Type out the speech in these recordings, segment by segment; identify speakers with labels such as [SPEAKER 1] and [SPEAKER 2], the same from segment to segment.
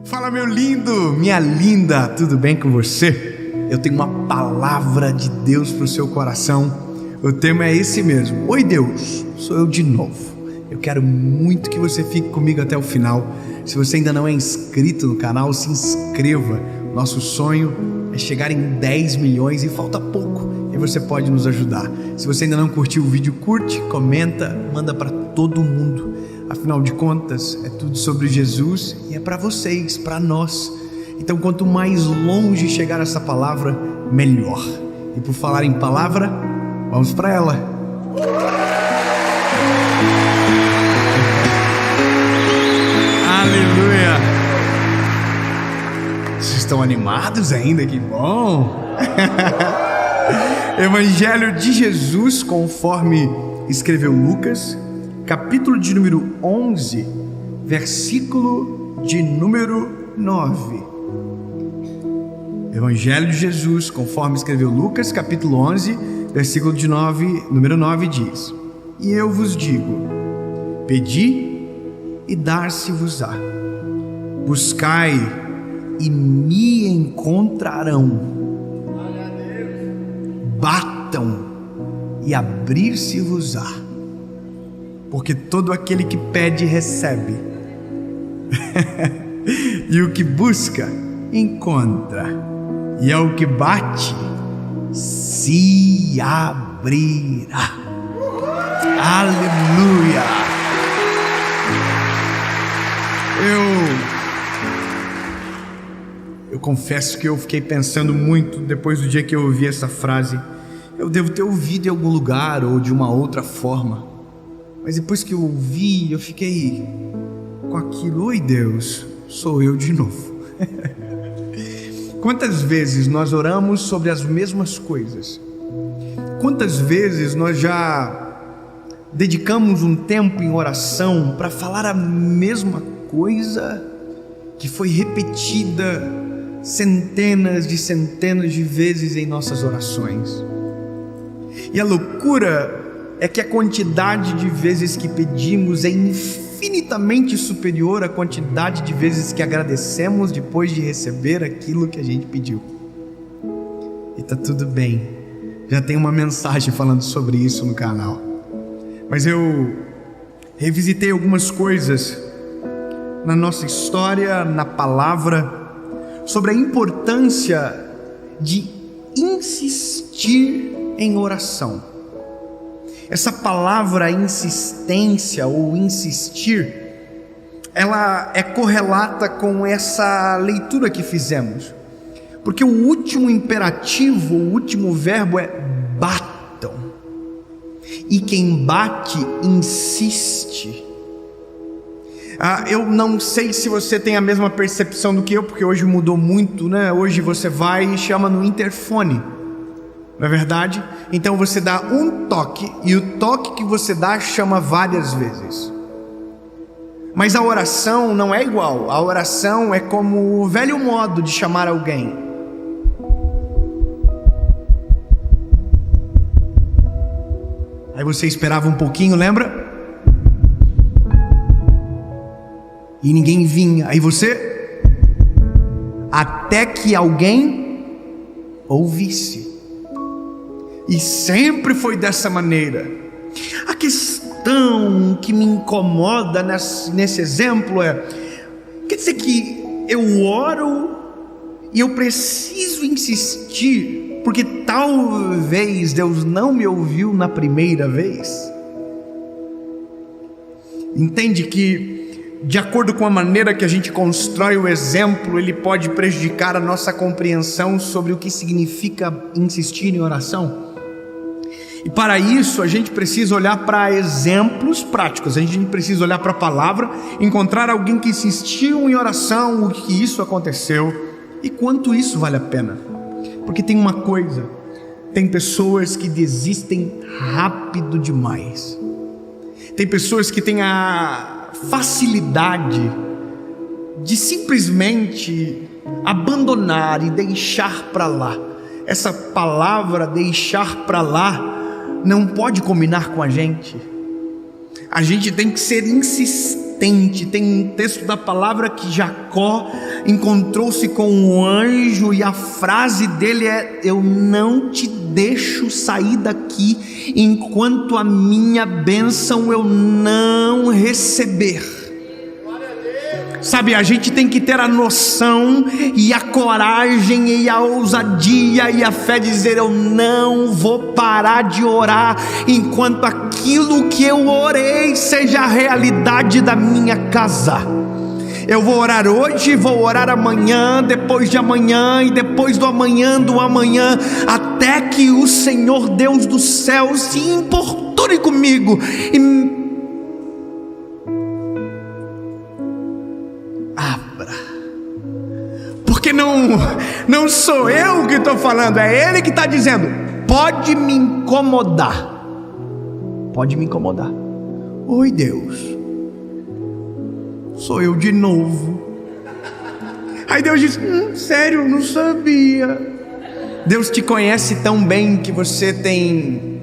[SPEAKER 1] Fala, meu lindo, minha linda, tudo bem com você? Eu tenho uma palavra de Deus para o seu coração. O tema é esse mesmo. Oi, Deus, sou eu de novo. Eu quero muito que você fique comigo até o final. Se você ainda não é inscrito no canal, se inscreva. Nosso sonho é chegar em 10 milhões e falta pouco. E você pode nos ajudar. Se você ainda não curtiu o vídeo, curte, comenta, manda para todo mundo. Afinal de contas, é tudo sobre Jesus e é para vocês, para nós. Então, quanto mais longe chegar essa palavra, melhor. E por falar em palavra, vamos para ela. Aleluia! Vocês estão animados ainda? Que bom! Evangelho de Jesus, conforme escreveu Lucas, capítulo de número 11, versículo de número 9. Evangelho de Jesus, conforme escreveu Lucas, capítulo 11, versículo de número 9 diz: E eu vos digo, pedi e dar-se-vos-á, buscai e me encontrarão, batam e abrir-se-vos-á, porque todo aquele que pede recebe, e o que busca encontra, e ao que bate se abrirá. Aleluia! Eu confesso que eu fiquei pensando muito depois do dia que eu ouvi essa frase. Eu devo ter ouvido em algum lugar ou de uma outra forma, mas depois que eu ouvi, eu fiquei com aquilo. Oi, Deus, sou eu de novo. Quantas vezes nós oramos sobre as mesmas coisas? Quantas vezes nós já dedicamos um tempo em oração para falar a mesma coisa que foi repetida centenas de vezes em nossas orações? E a loucura é que a quantidade de vezes que pedimos é infinitamente superior à quantidade de vezes que agradecemos depois de receber aquilo que a gente pediu. E tá tudo bem, já tem uma mensagem falando sobre isso no canal. Mas eu revisitei algumas coisas na nossa história, na palavra, sobre a importância de insistir em oração. Essa palavra insistência ou insistir, ela é correlata com essa leitura que fizemos, porque o último imperativo, o último verbo é batam, e quem bate insiste. Eu não sei se você tem a mesma percepção do que eu, porque hoje mudou muito, né? Hoje você vai e chama no interfone, não é verdade? Então você dá um toque, e o toque que você dá chama várias vezes. Mas a oração não é igual. A oração é como o velho modo de chamar alguém. Aí você esperava um pouquinho, lembra? E ninguém vinha. Aí você, até que alguém ouvisse. E sempre foi dessa maneira. A questão que me incomoda nesse exemplo quer dizer que eu oro e eu preciso insistir, porque talvez Deus não me ouviu na primeira vez. Entende que, de acordo com a maneira que a gente constrói o exemplo, ele pode prejudicar a nossa compreensão sobre o que significa insistir em oração? E para isso a gente precisa olhar para exemplos práticos, a gente precisa olhar para a palavra, encontrar alguém que insistiu em oração, o que isso aconteceu e quanto isso vale a pena. Porque tem uma coisa, tem pessoas que desistem rápido demais. Tem pessoas que têm a facilidade de simplesmente abandonar e deixar para lá. Essa palavra deixar para lá não pode combinar com a gente. A gente tem que ser insistente. Tem um texto da palavra que Jacó encontrou-se com um anjo e a frase dele é: eu não te deixo sair daqui enquanto a minha bênção eu não receber. Sabe, a gente tem que ter a noção e a coragem e a ousadia e a fé de dizer: eu não vou parar de orar enquanto aquilo que eu orei seja a realidade da minha casa. Eu vou orar hoje, vou orar amanhã, depois de amanhã e depois do amanhã, até que o Senhor Deus do céu se importune comigo e porque não sou eu que estou falando, é Ele que está dizendo: pode me incomodar, pode me incomodar. Oi Deus, sou eu de novo. Aí Deus diz: sério, não sabia. Deus te conhece tão bem que você tem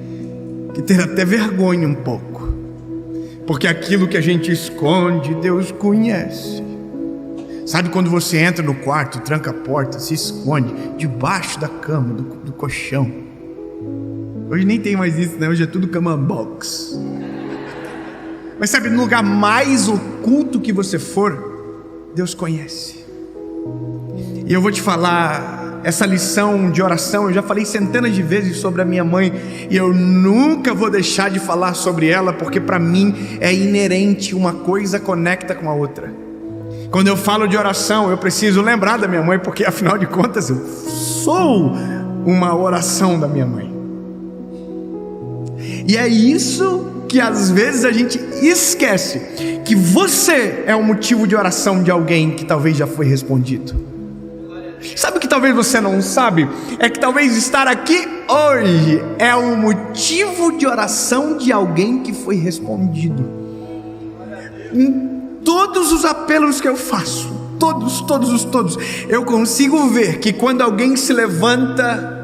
[SPEAKER 1] que ter até vergonha um pouco, porque aquilo que a gente esconde, Deus conhece. Sabe quando você entra no quarto, tranca a porta, se esconde debaixo da cama, do colchão? Hoje nem tem mais isso, né? Hoje é tudo cama box. Mas sabe, no lugar mais oculto que você for, Deus conhece. E eu vou te falar, essa lição de oração, eu já falei centenas de vezes sobre a minha mãe, e eu nunca vou deixar de falar sobre ela, porque para mim é inerente, uma coisa conecta com a outra. Quando eu falo de oração, eu preciso lembrar da minha mãe, porque afinal de contas eu sou uma oração da minha mãe. E é isso que às vezes a gente esquece, que você é o motivo de oração de alguém que talvez já foi respondido. Sabe o que talvez você não sabe? É que talvez estar aqui hoje é o motivo de oração de alguém que foi respondido. Todos os apelos que eu faço, todos, eu consigo ver que quando alguém se levanta,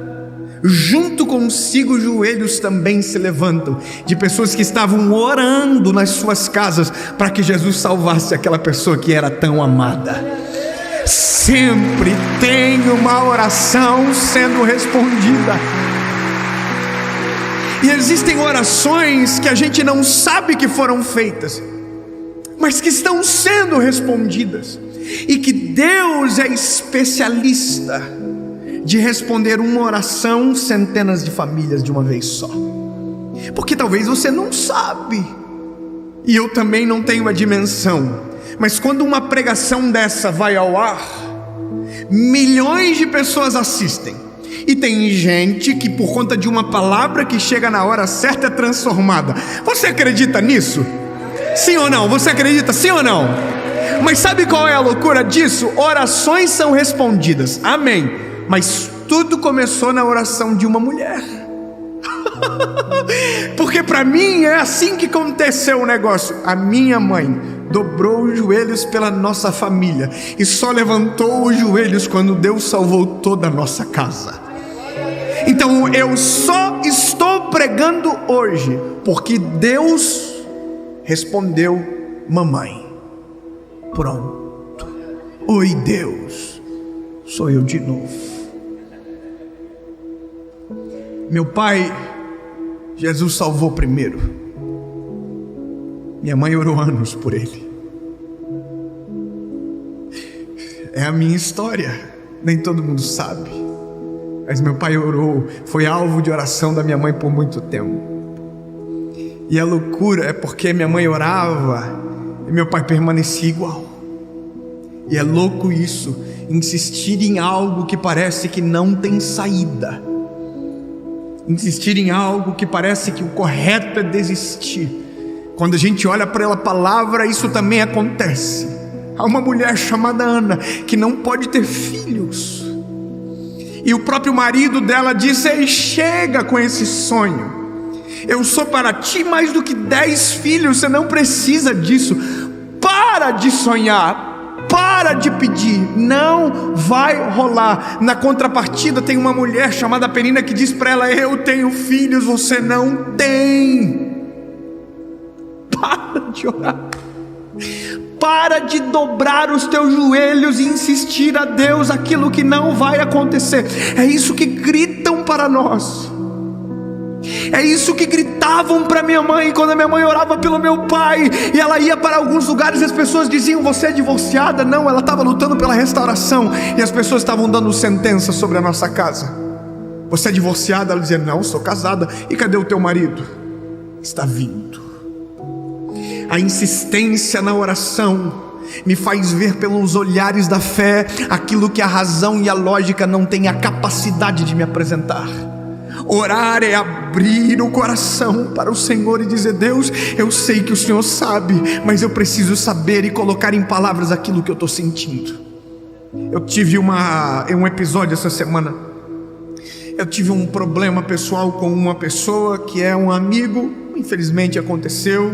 [SPEAKER 1] junto consigo os joelhos também se levantam, de pessoas que estavam orando nas suas casas, para que Jesus salvasse aquela pessoa que era tão amada. Sempre tem uma oração sendo respondida. E existem orações que a gente não sabe que foram feitas, mas que estão sendo respondidas, e que Deus é especialista de responder uma oração centenas de famílias de uma vez só. Porque talvez você não sabe, e eu também não tenho a dimensão, mas quando uma pregação dessa vai ao ar, milhões de pessoas assistem, e tem gente que por conta de uma palavra que chega na hora certa é transformada. Você acredita nisso? Sim ou não? Você acredita, sim ou não? Mas sabe qual é a loucura disso? Orações são respondidas, amém, mas tudo começou na oração de uma mulher. Porque para mim é assim que aconteceu o negócio. A minha mãe dobrou os joelhos pela nossa família e só levantou os joelhos quando Deus salvou toda a nossa casa. Então eu só estou pregando hoje porque Deus respondeu: mamãe. Pronto. Oi Deus, sou eu de novo. Meu pai, Jesus salvou primeiro. Minha mãe orou anos por ele. É a minha história, nem todo mundo sabe, mas meu pai orou, foi alvo de oração da minha mãe por muito tempo. E a loucura é porque minha mãe orava e meu pai permanecia igual. E é louco isso, insistir em algo que parece que não tem saída, insistir em algo que parece que o correto é desistir. Quando a gente olha para a palavra, isso também acontece. Há uma mulher chamada Ana que não pode ter filhos, e o próprio marido dela disse: ei, chega com esse sonho, eu sou para ti mais do que 10 filhos, você não precisa disso, para de sonhar, para de pedir, não vai rolar. Na contrapartida tem uma mulher chamada Penina que diz para ela: eu tenho filhos, você não tem. Para de orar, Para de dobrar os teus joelhos e insistir a Deus aquilo que não vai acontecer. É isso que gritam para nós. É isso que gritavam para minha mãe quando a minha mãe orava pelo meu pai. E ela ia para alguns lugares e as pessoas diziam: você é divorciada? Não, ela estava lutando pela restauração. E as pessoas estavam dando sentença sobre a nossa casa. Você é divorciada? Ela dizia: não, sou casada. E cadê o teu marido? Está vindo. A insistência na oração me faz ver pelos olhares da fé aquilo que a razão e a lógica não têm a capacidade de me apresentar. Orar é abrir o coração para o Senhor e dizer: Deus, eu sei que o Senhor sabe, mas eu preciso saber e colocar em palavras aquilo que eu estou sentindo. Eu tive um episódio essa semana. Eu tive um problema pessoal com uma pessoa que é um amigo. Infelizmente aconteceu.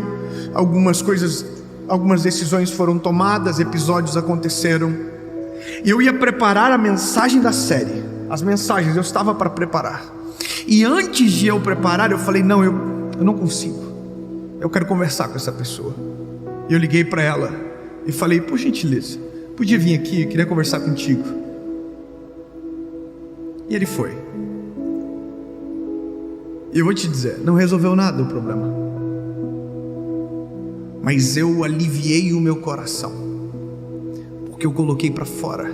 [SPEAKER 1] Algumas decisões foram tomadas, episódios aconteceram. E eu ia preparar a mensagem da série. As mensagens eu estava para preparar. E antes de eu preparar, eu falei: não, eu não consigo. Eu quero conversar com essa pessoa. E eu liguei para ela e falei: por gentileza, podia vir aqui, eu queria conversar contigo. E ele foi. E eu vou te dizer, não resolveu nada o problema, mas eu aliviei o meu coração, porque eu coloquei para fora.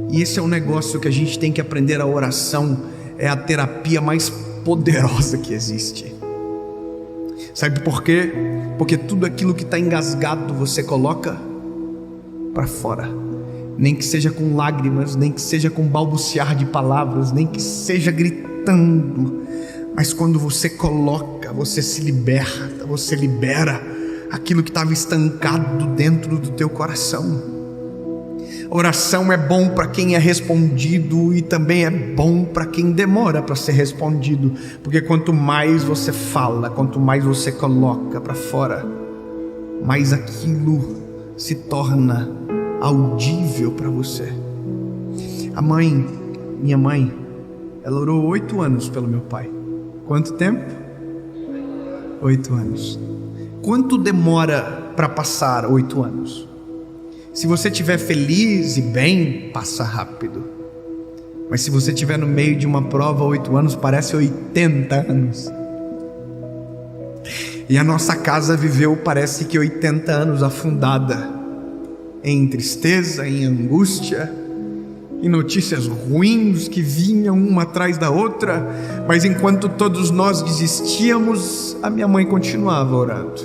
[SPEAKER 1] E esse é um negócio que a gente tem que aprender. A oração é a terapia mais poderosa que existe. Sabe por quê? Porque tudo aquilo que está engasgado você coloca para fora. Nem que seja com lágrimas, nem que seja com balbuciar de palavras, nem que seja gritando. Mas quando você coloca, você se liberta, você libera aquilo que estava estancado dentro do teu coração. Oração é bom para quem é respondido e também é bom para quem demora para ser respondido, porque quanto mais você fala, quanto mais você coloca para fora, mais aquilo se torna audível para você. Minha mãe, ela orou 8 anos pelo meu pai. Quanto tempo? 8 anos. Quanto demora para passar 8 anos? Se você estiver feliz e bem, passa rápido. Mas se você estiver no meio de uma prova, 8 anos parece 80 anos. E a nossa casa viveu, parece que 80 anos afundada em tristeza, em angústia, em notícias ruins que vinham uma atrás da outra. Mas enquanto todos nós desistíamos, a minha mãe continuava orando.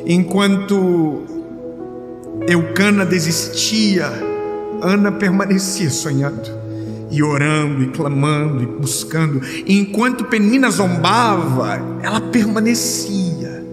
[SPEAKER 1] Enquanto Eucana desistia, Ana permanecia sonhando e orando e clamando e buscando. E enquanto Penina zombava, ela permanecia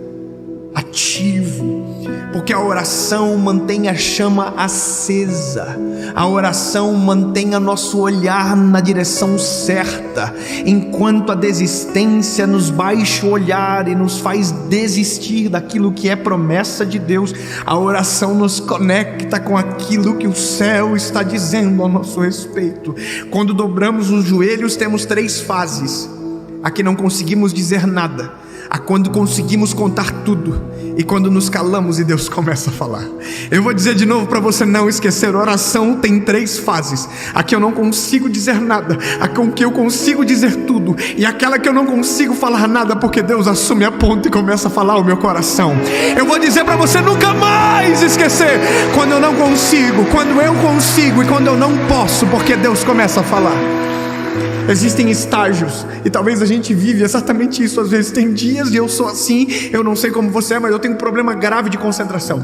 [SPEAKER 1] ativo, porque a oração mantém a chama acesa. A oração mantém nosso olhar na direção certa, enquanto a desistência nos baixa o olhar e nos faz desistir daquilo que é promessa de Deus. A oração nos conecta com aquilo que o céu está dizendo ao nosso respeito. Quando dobramos os joelhos, temos 3 fases: a que não conseguimos dizer nada, a quando conseguimos contar tudo, e quando nos calamos e Deus começa a falar. Eu vou dizer de novo para você não esquecer: oração tem 3 fases: a que eu não consigo dizer nada, a com que eu consigo dizer tudo, e aquela que eu não consigo falar nada, porque Deus assume a ponta e começa a falar o meu coração. Eu vou dizer para você nunca mais esquecer quando eu não consigo, quando eu consigo e quando eu não posso, porque Deus começa a falar. Existem estágios, e talvez a gente vive exatamente isso. Às vezes tem dias, e eu sou assim, eu não sei como você é, mas eu tenho um problema grave de concentração.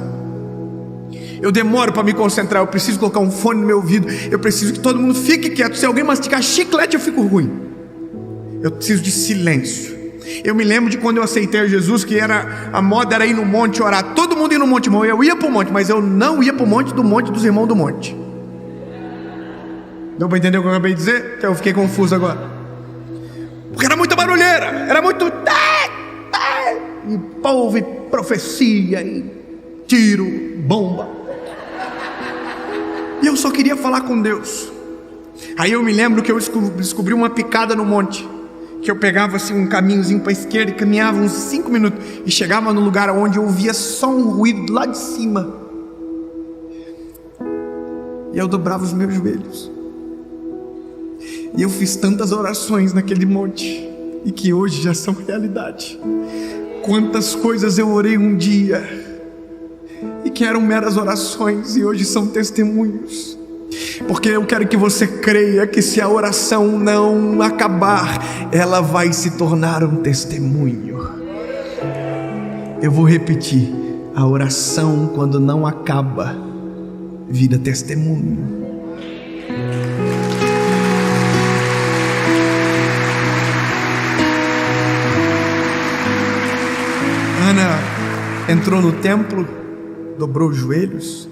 [SPEAKER 1] Eu demoro para me concentrar, eu preciso colocar um fone no meu ouvido, eu preciso que todo mundo fique quieto. Se alguém mastigar chiclete, eu fico ruim. Eu preciso de silêncio. Eu me lembro de quando eu aceitei Jesus, que a moda era ir no monte orar. Todo mundo ia no monte, irmão. Eu ia para o monte, mas eu não ia para o monte dos irmãos do monte. Deu para entender o que eu acabei de dizer? Eu fiquei confuso agora. Porque era muita barulheira, era muito e povo, e profecia, e tiro, bomba. E eu só queria falar com Deus. Aí eu me lembro que eu descobri uma picada no monte. que eu pegava assim um caminhozinho para a esquerda e caminhava uns 5 minutos e chegava no lugar onde eu ouvia só um ruído lá de cima. E eu dobrava os meus joelhos. E eu fiz tantas orações naquele monte e que hoje já são realidade. Quantas coisas eu orei um dia e que eram meras orações e hoje são testemunhos. Porque eu quero que você creia que se a oração não acabar, ela vai se tornar um testemunho. Eu vou repetir: a oração, quando não acaba, vira testemunho. Ana entrou no templo, dobrou os joelhos.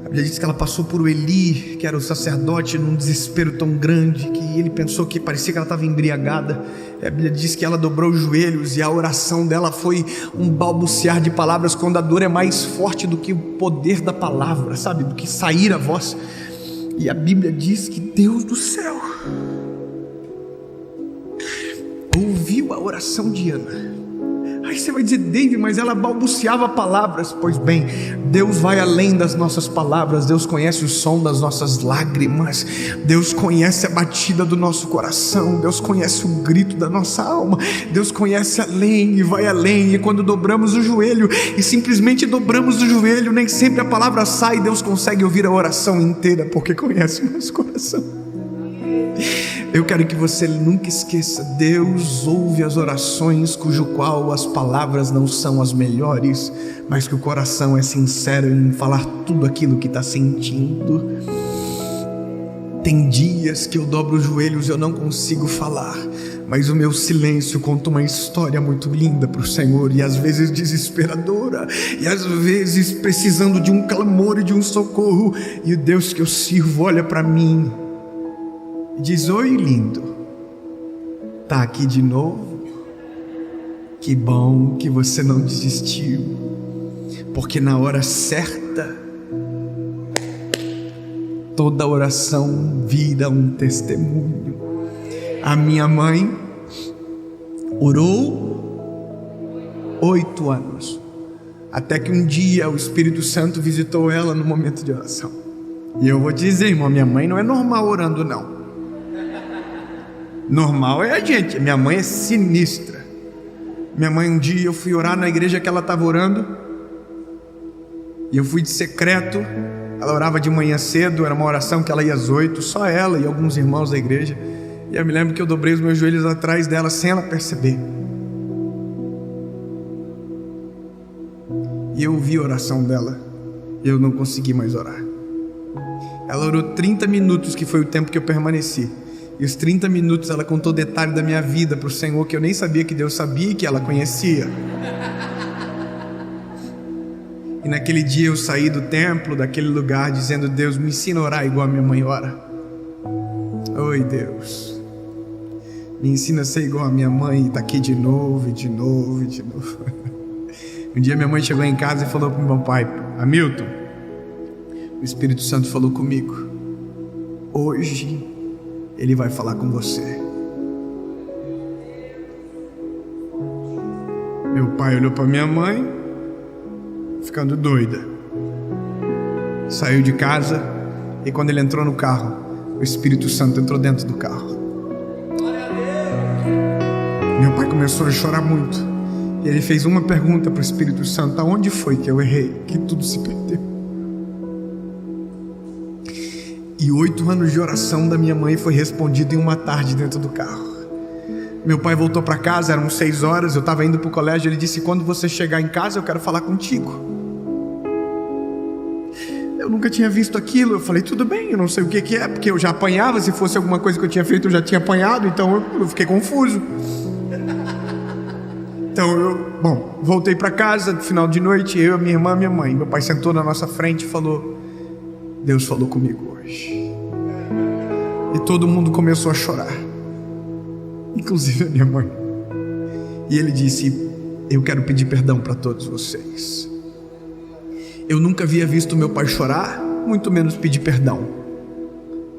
[SPEAKER 1] A Bíblia diz que ela passou por Eli, que era o sacerdote, num desespero tão grande que ele pensou que parecia que ela estava embriagada. A Bíblia diz que ela dobrou os joelhos e a oração dela foi um balbuciar de palavras, quando a dor é mais forte do que o poder da palavra, sabe, do que sair a voz. E a Bíblia diz que Deus do céu ouviu a oração de Ana. Aí você vai dizer: David, mas ela balbuciava palavras. Pois bem, Deus vai além das nossas palavras. Deus conhece o som das nossas lágrimas. Deus conhece a batida do nosso coração. Deus conhece o grito da nossa alma. Deus conhece além e vai além. E quando dobramos o joelho e simplesmente dobramos o joelho, nem sempre a palavra sai. Deus consegue ouvir a oração inteira, porque conhece o nosso coração. Eu quero que você nunca esqueça: Deus ouve as orações cujo qual as palavras não são as melhores, mas que o coração é sincero em falar tudo aquilo que está sentindo. Tem dias que eu dobro os joelhos e eu não consigo falar, mas o meu silêncio conta uma história muito linda para o Senhor, e às vezes desesperadora, e às vezes precisando de um clamor e de um socorro. E o Deus que eu sirvo olha para mim e diz: oi, lindo, tá aqui de novo? Que bom que você não desistiu, porque na hora certa toda oração vira um testemunho. A minha mãe orou 8 anos, até que um dia o Espírito Santo visitou ela no momento de oração. E eu vou dizer, irmão, minha mãe não é normal orando, não. Normal é a gente, minha mãe é sinistra. Minha mãe, um dia eu fui orar na igreja que ela estava orando, e eu fui de secreto. Ela orava de manhã cedo, era uma oração que ela ia às 8, só ela e alguns irmãos da igreja. E eu me lembro que eu dobrei os meus joelhos atrás dela sem ela perceber. E eu ouvi a oração dela, e eu não consegui mais orar. Ela orou 30 minutos, que foi o tempo que eu permaneci. E os 30 minutos ela contou detalhe da minha vida para o Senhor, que eu nem sabia que Deus sabia e que ela conhecia. E naquele dia eu saí do templo, daquele lugar, dizendo: Deus, me ensina a orar igual a minha mãe ora. Oi, Deus, me ensina a ser igual a minha mãe. E tá aqui de novo, e de novo, e de novo. Um dia minha mãe chegou em casa e falou para o meu pai: Hamilton, o Espírito Santo falou comigo, hoje Ele vai falar com você. Meu pai olhou para minha mãe, ficando doida. Saiu de casa, e quando ele entrou no carro, o Espírito Santo entrou dentro do carro. Meu pai começou a chorar muito, e ele fez uma pergunta para o Espírito Santo: aonde foi que eu errei, que tudo se perdeu? E 8 anos de oração da minha mãe foi respondido em uma tarde dentro do carro. Meu pai voltou para casa, eram 6 horas, eu estava indo para o colégio. Ele disse: quando você chegar em casa eu quero falar contigo. Eu nunca tinha visto aquilo. Eu falei: tudo bem, eu não sei o que é, porque eu já apanhava. Se fosse alguma coisa que eu tinha feito, eu já tinha apanhado. Então eu fiquei confuso. Então voltei para casa no final de noite, eu, minha irmã, minha mãe. Meu pai sentou na nossa frente e falou: Deus falou comigo hoje. E todo mundo começou a chorar, inclusive a minha mãe. E ele disse: eu quero pedir perdão para todos vocês. Eu nunca havia visto meu pai chorar, muito menos pedir perdão.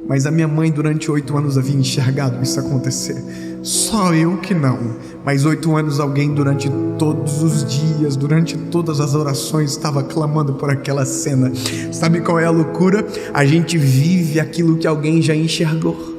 [SPEAKER 1] Mas a minha mãe durante 8 anos havia enxergado isso acontecer. Só eu que não. Mas 8 anos alguém durante todos os dias, durante todas as orações, estava clamando por aquela cena. Sabe qual é a loucura? A gente vive aquilo que alguém já enxergou,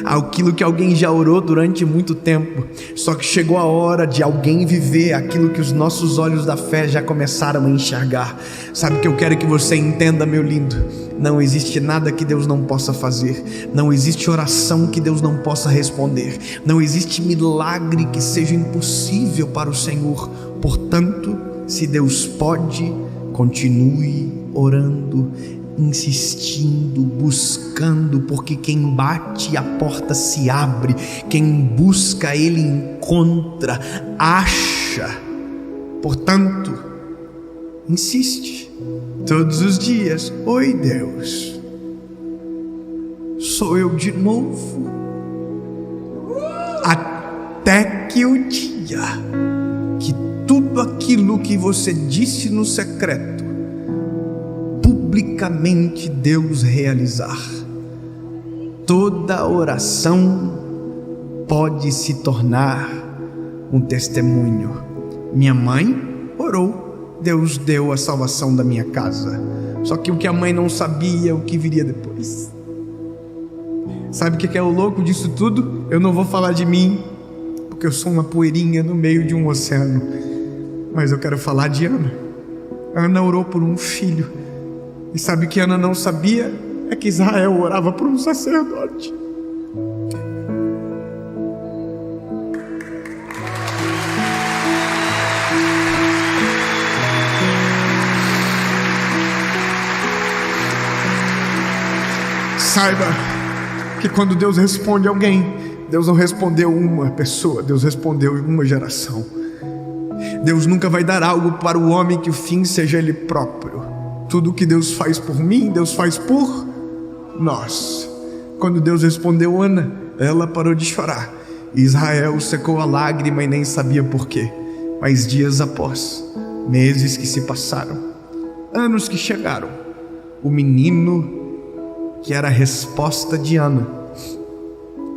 [SPEAKER 1] aquilo que alguém já orou durante muito tempo. Só que chegou a hora de alguém viver aquilo que os nossos olhos da fé já começaram a enxergar. Sabe o que eu quero que você entenda, meu lindo? Não existe nada que Deus não possa fazer. Não existe oração que Deus não possa responder. Não existe milagre que seja impossível para o Senhor. Portanto, se Deus pode, continue orando, insistindo, buscando, porque quem bate a porta se abre, quem busca ele encontra, acha. Portanto, insiste todos os dias. Oi, Deus, sou eu de novo, até que o dia que tudo aquilo que você disse no secreto publicamente Deus realizar. Toda oração pode se tornar um testemunho. Minha mãe orou, Deus deu a salvação da minha casa. Só que o que a mãe não sabia, o que viria depois. Sabe o que é o louco disso tudo? Eu não vou falar de mim, porque eu sou uma poeirinha no meio de um oceano. Mas eu quero falar de Ana. Ana orou por um filho. E sabe o que Ana não sabia? É que Israel orava por um sacerdote. Saiba que quando Deus responde a alguém, Deus não respondeu uma pessoa, Deus respondeu uma geração. Deus nunca vai dar algo para o homem que o fim seja ele próprio. Tudo que Deus faz por mim, Deus faz por nós. Quando Deus respondeu Ana, ela parou de chorar. Israel secou a lágrima e nem sabia por quê. Mas dias após, meses que se passaram, anos que chegaram, o menino que era a resposta de Ana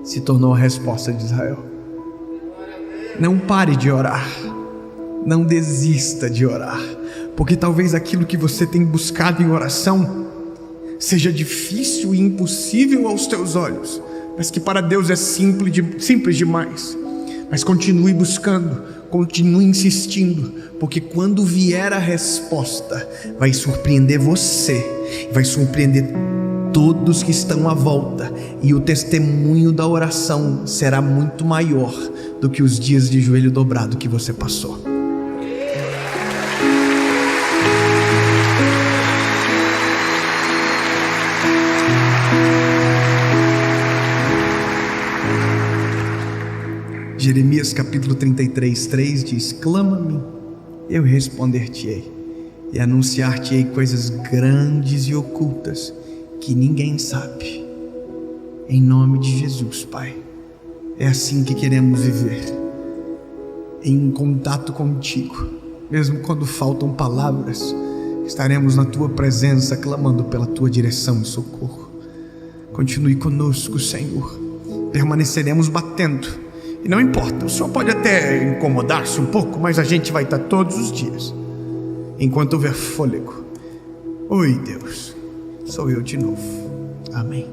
[SPEAKER 1] se tornou a resposta de Israel. Não pare de orar. Não desista de orar, porque talvez aquilo que você tem buscado em oração seja difícil e impossível aos teus olhos, mas que para Deus é simples demais. Mas continue buscando, continue insistindo, porque quando vier a resposta, vai surpreender você, vai surpreender todos que estão à volta, e o testemunho da oração será muito maior do que os dias de joelho dobrado que você passou. Jeremias capítulo 33:3 diz: clama-me, eu responder-te-ei, e anunciar-te-ei coisas grandes e ocultas que ninguém sabe. Em nome de Jesus, Pai, é assim que queremos viver, em contato contigo, mesmo quando faltam palavras, estaremos na tua presença, clamando pela tua direção e socorro. Continue conosco, Senhor, permaneceremos batendo. E não importa, o Senhor pode até incomodar-se um pouco, mas a gente vai estar todos os dias, enquanto houver fôlego. Oi, Deus, sou eu de novo. Amém.